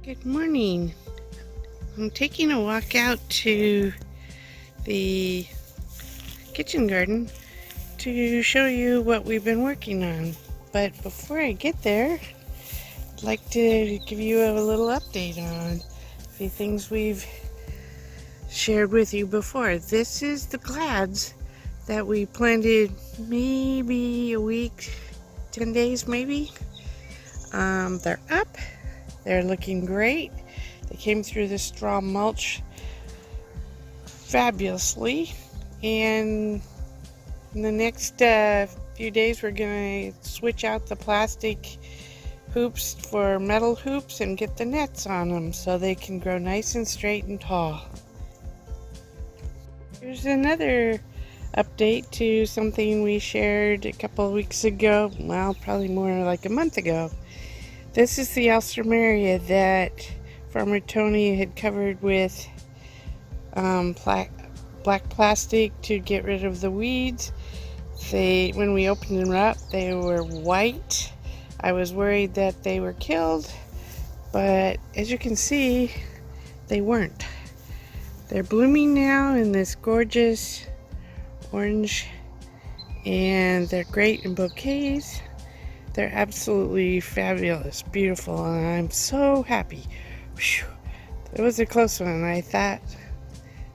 Good morning. I'm taking a walk out to the kitchen garden to show you what we've been working on. But before I get there, I'd like to give you a little update on the things we've shared with you before. This is the glads that we planted maybe a week, 10 days maybe. They're up. They're looking great. They came through the straw mulch fabulously, and in the next few days we're going to switch out the plastic hoops for metal hoops and get the nets on them so they can grow nice and straight and tall. Here's another update to something we shared a couple of weeks ago, well, probably more like a month ago. This is the alstroemeria that Farmer Tony had covered with black plastic to get rid of the weeds. When we opened them up, they were white. I was worried that they were killed, but as you can see, they weren't. They're blooming now in this gorgeous orange, and they're great in bouquets. They're absolutely fabulous, beautiful, and I'm so happy. Whew. It was a close one. I thought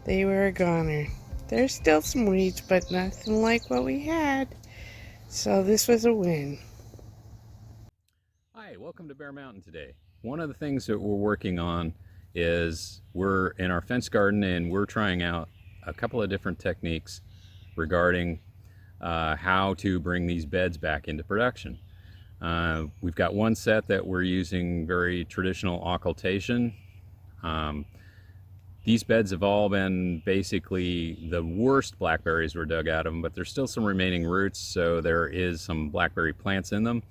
they were a goner. There's still some weeds, but nothing like what we had. So this was a win. Hi, welcome to Bear Mountain today. One of the things that we're working on is we're in our fence garden and we're trying out a couple of different techniques regarding how to bring these beds back into production. We've got one set that we're using very traditional occultation. These beds have all been basically, the worst blackberries were dug out of them, but there's still some remaining roots, so there is some blackberry plants in them,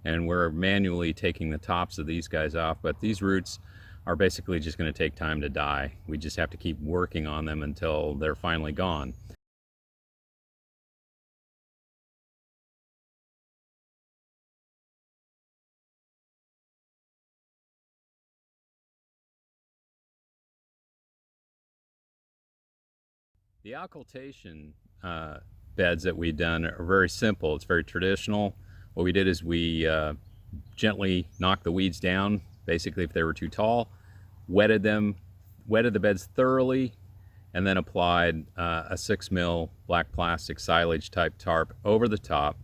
and we're manually taking the tops of these guys off, but these roots are basically just going to take time to die. We just have to keep working on them until they're finally gone. The occultation beds that we've done are very simple. It's very traditional. What we did is we gently knocked the weeds down, basically if they were too tall, wetted the beds thoroughly, and then applied a 6 mil black plastic silage type tarp over the top.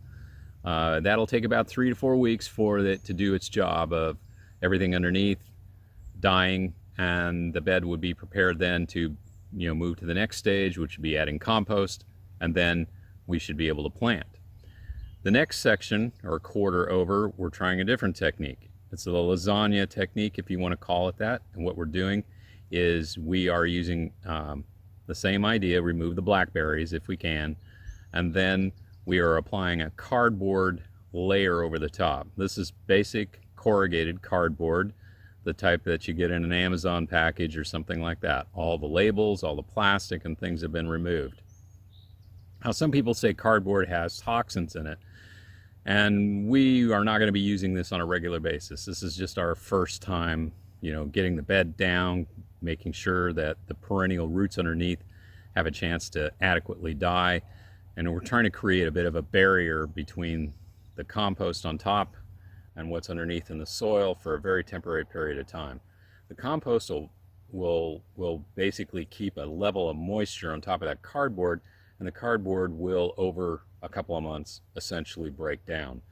That'll take about 3 to 4 weeks for it to do its job of everything underneath dying, and the bed would be prepared then to move to the next stage, which would be adding compost, and then we should be able to plant. The next section, or quarter over, we're trying a different technique. It's the lasagna technique, if you want to call it that. And what we're doing is we are using the same idea, remove the blackberries if we can, and then we are applying a cardboard layer over the top. This is basic corrugated cardboard, the type that you get in an Amazon package or something like that. All the labels, all the plastic and things have been removed. Now, some people say cardboard has toxins in it, and we are not going to be using this on a regular basis. This is just our first time, getting the bed down, making sure that the perennial roots underneath have a chance to adequately die, and we're trying to create a bit of a barrier between the compost on top and what's underneath in the soil for a very temporary period of time. The compost will basically keep a level of moisture on top of that cardboard, and the cardboard will, over a couple of months, essentially break down.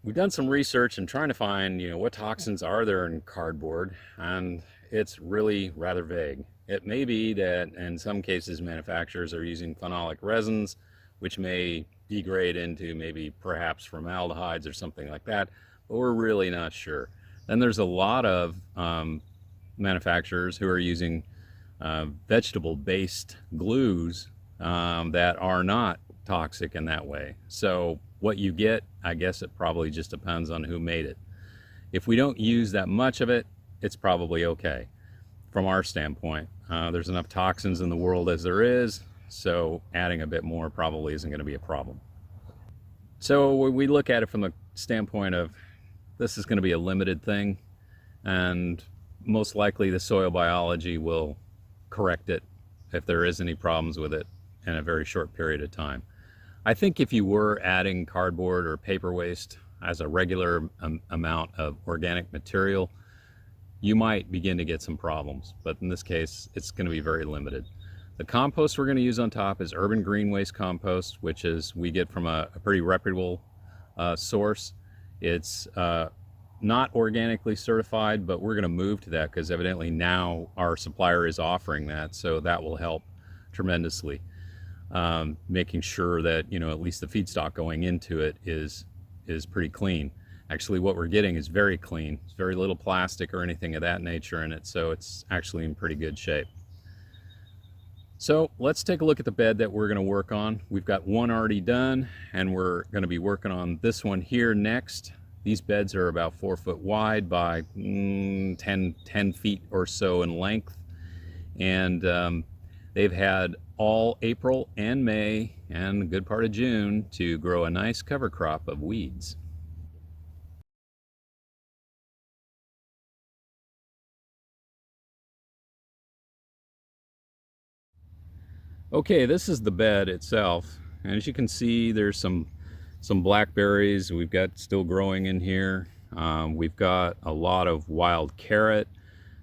We've done some research and trying to find, what toxins are there in cardboard, and it's really rather vague. It may be that in some cases manufacturers are using phenolic resins, which may degrade into maybe perhaps formaldehydes or something like that, but we're really not sure. Then there's a lot of manufacturers who are using vegetable-based glues that are not toxic in that way. So what you get, I guess it probably just depends on who made it. If we don't use that much of it, it's probably okay from our standpoint. There's enough toxins in the world as there is, so adding a bit more probably isn't going to be a problem. So we look at it from the standpoint of this is going to be a limited thing, and most likely the soil biology will correct it if there is any problems with it in a very short period of time. I think if you were adding cardboard or paper waste as a regular amount of organic material, you might begin to get some problems, but in this case, it's going to be very limited. The compost we're going to use on top is urban green waste compost, which is we get from a pretty reputable source. It's not organically certified, but we're going to move to that because evidently now our supplier is offering that, so that will help tremendously. Making sure that, you know, at least the feedstock going into it is pretty clean. Actually, what we're getting is very clean. There's very little plastic or anything of that nature in it, so it's actually in pretty good shape. So let's take a look at the bed that we're going to work on. We've got one already done, and we're going to be working on this one here next. These beds are about 4 foot wide by 10 feet or so in length, and they've had all April and May and a good part of June to grow a nice cover crop of weeds. Okay, this is the bed itself, and as you can see, there's some blackberries we've got still growing in here. We've got a lot of wild carrot,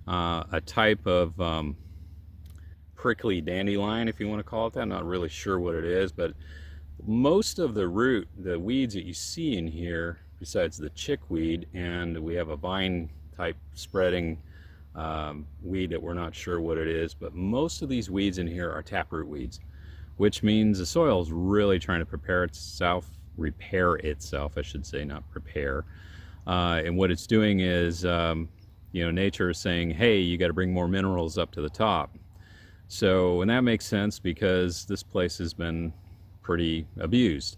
a type of prickly dandelion, if you want to call it that. I'm not really sure what it is, but most of the weeds that you see in here, besides the chickweed, and we have a vine type spreading weed that we're not sure what it is, but most of these weeds in here are taproot weeds, which means the soil is really trying to repair itself, I should say, not prepare. And what it's doing is, you know, nature is saying, hey, you got to bring more minerals up to the top. So, and that makes sense because this place has been pretty abused.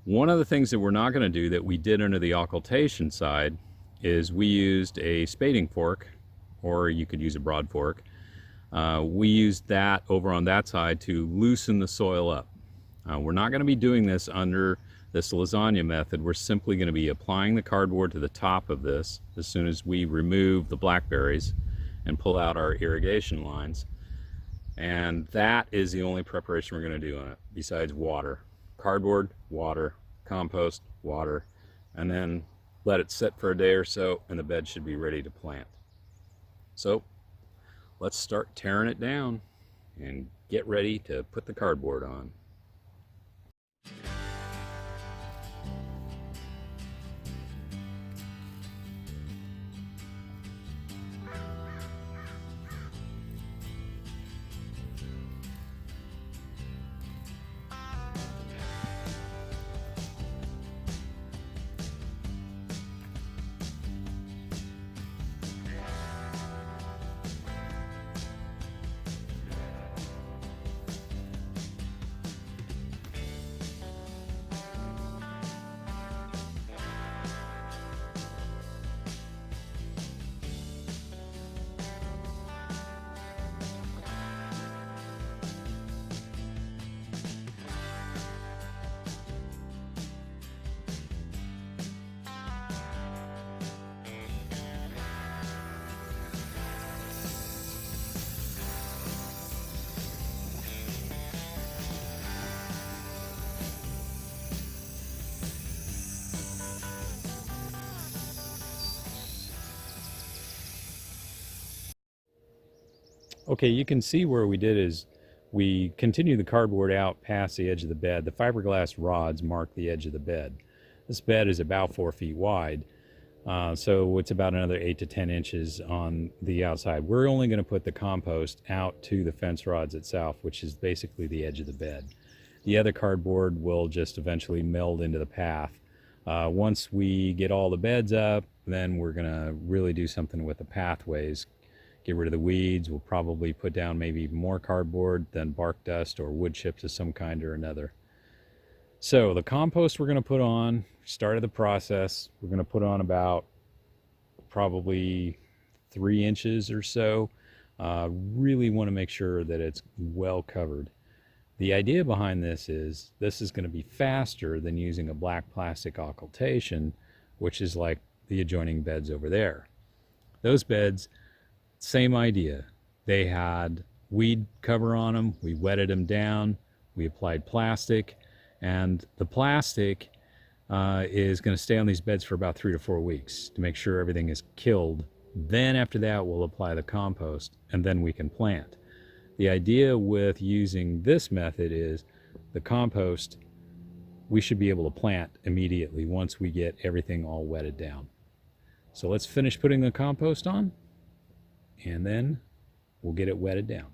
One of the things that we're not going to do that we did under the occultation side is we used a spading fork, or you could use a broad fork. We used that over on that side to loosen the soil up. We're not going to be doing this under this lasagna method. We're simply going to be applying the cardboard to the top of this as soon as we remove the blackberries and pull out our irrigation lines. And that is the only preparation we're going to do on it, besides water. Cardboard, water, compost, water, and then let it sit for a day or so, and the bed should be ready to plant. So let's start tearing it down and get ready to put the cardboard on. Okay, you can see where we did is we continue the cardboard out past the edge of the bed. The fiberglass rods mark the edge of the bed. This bed is about 4 feet wide, so it's about another 8 to 10 inches on the outside. We're only going to put the compost out to the fence rods itself, which is basically the edge of the bed. The other cardboard will just eventually meld into the path. Once we get all the beds up, then we're going to really do something with the pathways. Get rid of the weeds. We'll probably put down maybe more cardboard than bark dust or wood chips of some kind or another. So the compost we're going to put on, started the process. We're going to put on about probably 3 inches or so. Really want to make sure that it's well covered. The idea behind this is going to be faster than using a black plastic occultation, which is like the adjoining beds over there. Those beds, same idea. They had weed cover on them. We wetted them down. We applied plastic, and the plastic is going to stay on these beds for about 3 to 4 weeks to make sure everything is killed. Then after that, we'll apply the compost, and then we can plant. The idea with using this method is the compost, we should be able to plant immediately once we get everything all wetted down. So let's finish putting the compost on, and then we'll get it wetted down.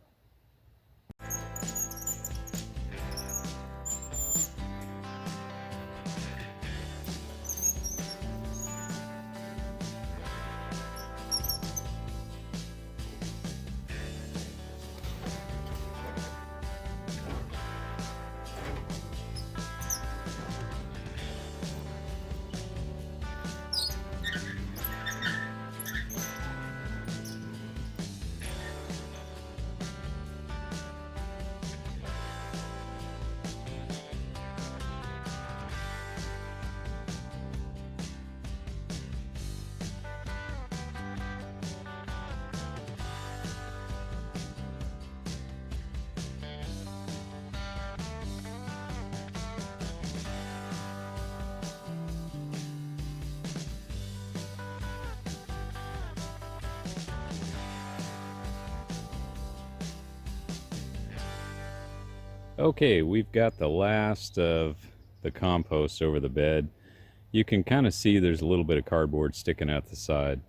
Okay, we've got the last of the compost over the bed. You can kind of see there's a little bit of cardboard sticking out the side.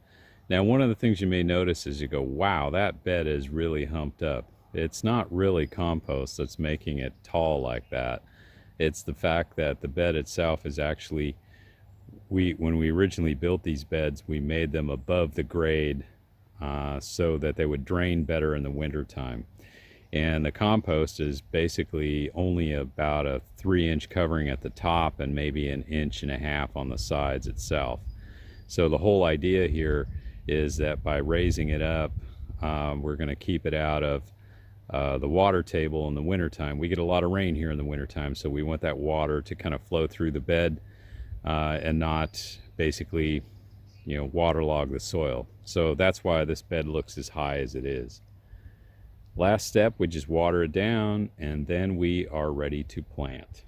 Now, one of the things you may notice is you go, wow, that bed is really humped up. It's not really compost that's making it tall like that. It's the fact that the bed itself is actually, when we originally built these beds, we made them above the grade so that they would drain better in the winter time. And the compost is basically only about a 3-inch covering at the top and maybe 1.5 inches on the sides itself. So the whole idea here is that by raising it up, we're going to keep it out of the water table in the wintertime. We get a lot of rain here in the wintertime, so we want that water to kind of flow through the bed and not basically, waterlog the soil. So that's why this bed looks as high as it is. Last step, we just water it down, and then we are ready to plant.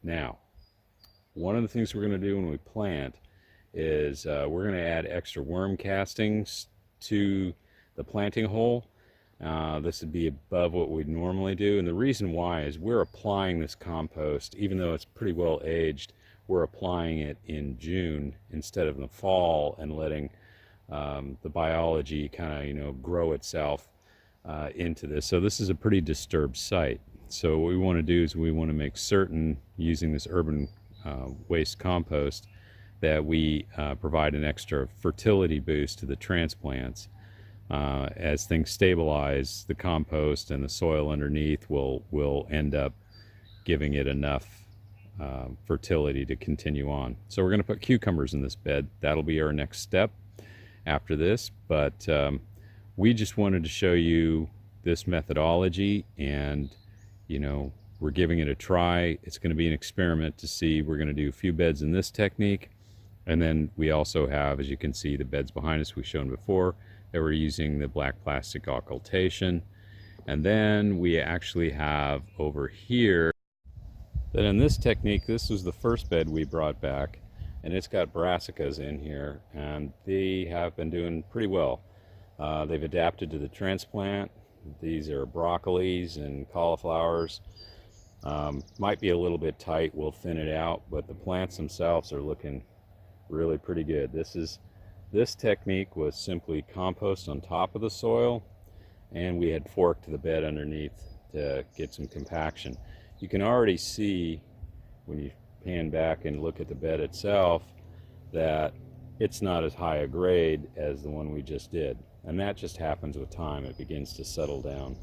Now, one of the things we're going to do when we plant is we're going to add extra worm castings to the planting hole. This would be above what we'd normally do, and the reason why is we're applying this compost, even though it's pretty well aged, we're applying it in June instead of in the fall and letting the biology kind of grow itself into this. So this is a pretty disturbed site. So what we want to do is we want to make certain, using this urban waste compost, that we provide an extra fertility boost to the transplants. As things stabilize, the compost and the soil underneath will end up giving it enough fertility to continue on. So we're going to put cucumbers in this bed. That'll be our next step after this, but we just wanted to show you this methodology, and we're giving it a try. It's going to be an experiment to see. We're going to do a few beds in this technique, and then we also have, as you can see, the beds behind us we've shown before that we're using the black plastic occultation. And then we actually have over here that in this technique, this was the first bed we brought back, and it's got brassicas in here, and they have been doing pretty well. They've adapted to the transplant. These are broccolis and cauliflowers. Might be a little bit tight, we'll thin it out, but the plants themselves are looking really pretty good. This technique was simply compost on top of the soil, and we had forked the bed underneath to get some compaction. You can already see when you pan back and look at the bed itself that it's not as high a grade as the one we just did. And that just happens with time. It begins to settle down.